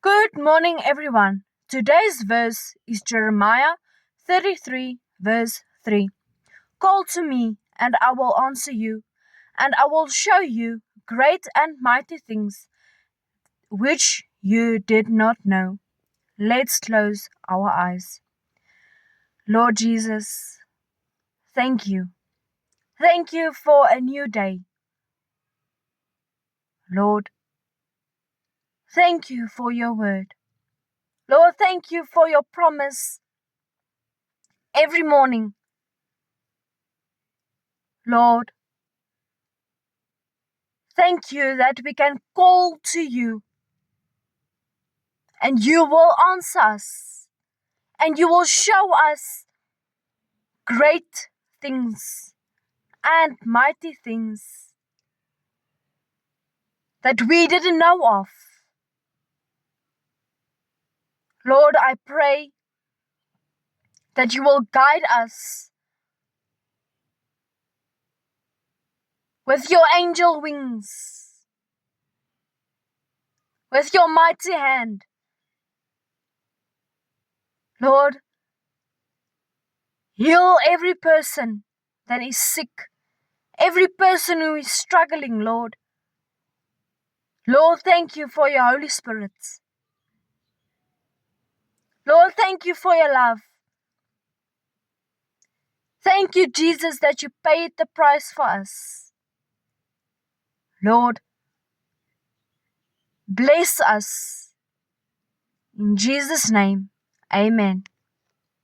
Good morning, everyone. Today's verse is Jeremiah 33, verse 3. Call to me, and I will answer you, and I will show you great and mighty things which you did not know. Let's close our eyes. Lord Jesus, thank you. Thank you for a new day. Lord, thank you for your word. Lord, thank you for your promise every morning. Lord, thank you that we can call to you and you will answer us and you will show us great things and mighty things that we didn't know of. Lord, I pray that you will guide us with your angel wings, with your mighty hand. Lord, heal every person that is sick, every person who is struggling, Lord. Lord, thank you for your Holy Spirit. Lord, thank you for your love. Thank you, Jesus, that you paid the price for us. Lord, bless us. In Jesus' name, amen.